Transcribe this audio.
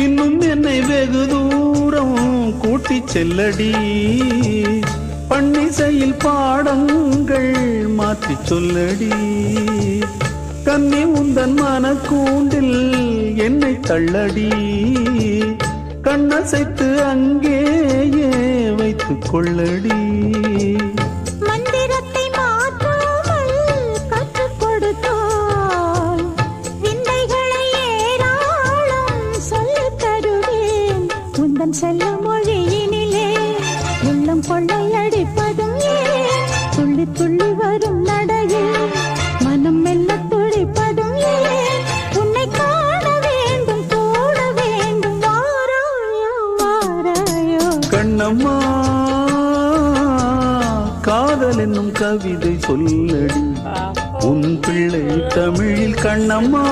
இன்னும் என்னை வெகு தூரம் கூட்டி செல்லடி, பன்னிசையில் பாடங்கள் மாற்றி சொல்லடி. கன்னி உந்தன் மனக்கூண்டில் என்னை தள்ளடி, கண்ணசைத்து அங்கேயே வைத்துக் கொள்ளடி. மந்திரத்தை மாற்றாமல் கற்றுக் கொடுத்தால் விந்தைகளை ஏராளம் சொல்லித் தருவேன். உந்தன் செல்ல மொழியினிலே உள்ளம் கொள்ளையடிப்பதும் ஏன், துள்ளி துள்ளி வரும் நடையில் மனம் மெல்ல துடிப்பதும் ஏன். உன்னை காண வேண்டும் கூட வேண்டும், வாராயோ வாராயோ. கண்ணம்மா காதல் என்னும் கவிதை சொல்லடி, உன் பிள்ளை தமிழில் கண்ணம்மா.